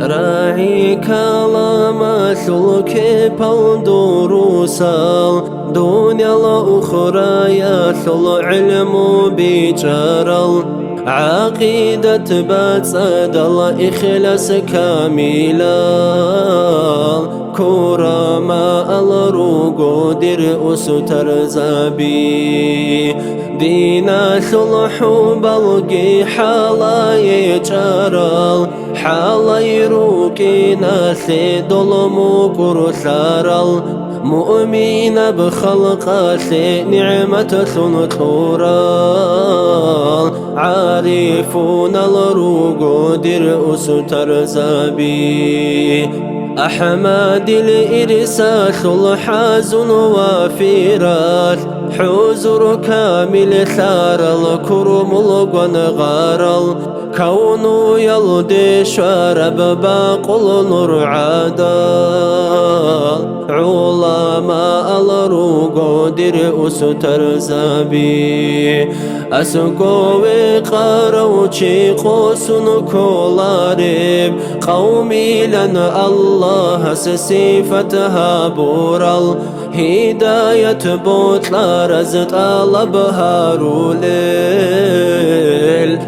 راعي كلام سلك بالدروسال دنيا الأخرى يثل علم بجرل عقيدة بتصد الإخلاص كاملا كرما الروغو در أستر زبي دينا صلح بلقي حالاي جرل حالاي روكي ناسي ظلمو كرسارل مؤمن بخلق نعمة سنطورال عارفون الروغو در أستر زبي أحمد الإرساس الحزن وفيرات حزر كامل ثار الكرم الغنغار الكون يلدي شرب باقل نور عدال علماء الروغو در أستر زبي أسقوي قروشي قوسن كولارب قومي لن الله سصفتها بورال هداية بوتلا رزت طلبها روليل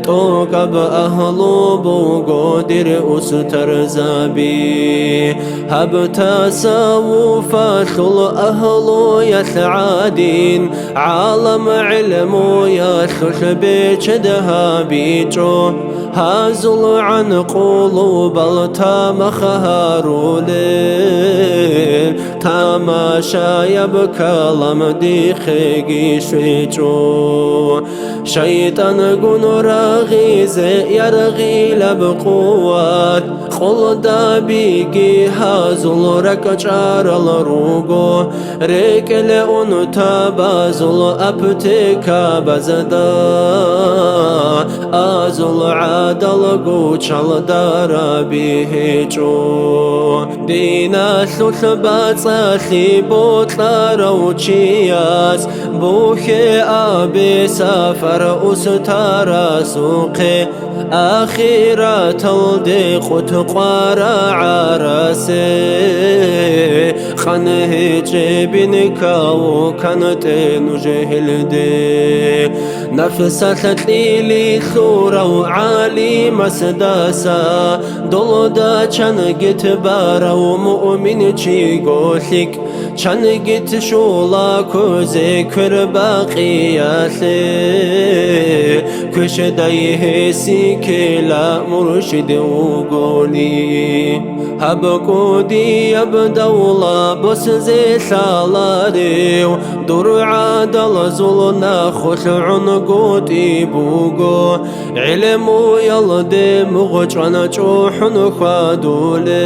توقب أهلو بوغو در أستر زبي هب تسوف فصل أهلو يسعدين عالم علمو يسوس بيشدها بيجو هازل عن قلوب التامخها روليل تماشا يبكى لمدي خيجي شيجو شيطان قن رغيز يرغي لبقوات قل دابيجي هازل ركجار الروغو ريكل تبازل أبتكا بزدا أزل عدل قوشل دار بيهجو دينا سلسبات ساسي بوتلا روشياس بوخي أبي سافر أستار سوقي أخيرا تلدق تقوار عرسي خانه جبينك وكانت نجهل دي نفسات لي ثورة وعالي مسداسا دولدا چن گتبارا ومؤمن چي غوثك چن گت شولا كوزي كر باقياتي كش دايه سيكلا مرشد وغولي هبكو دي يبدولا بس زي سالاري دور عادل زلنا خوش عنقوت إبوغو علمو يلدي مغجرنا جوحن خادولي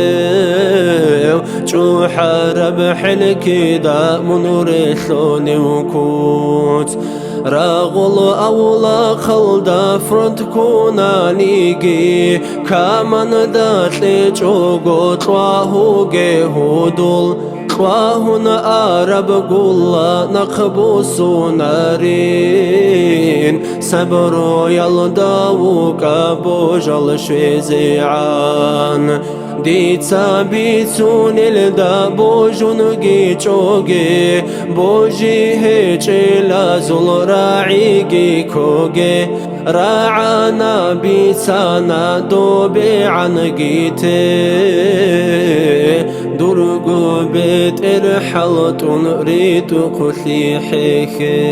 جوح ربح الكدا منور ثوني وكوت راغل أولا خلدا فرد كونا نيجي كمان داتلي جوغو تواهو جهودول تواهن آرب قولا نقبوسو نارين سبرو يلداو كابوجل شويزيعان ديتسا بيتسون الدا بوجون جيچوغي بوجي هيچي لازل راعيجي كوغي راعانا بيتسانا دوبي عن جيتي درغو بيت إرحلت نريد قثي حيخي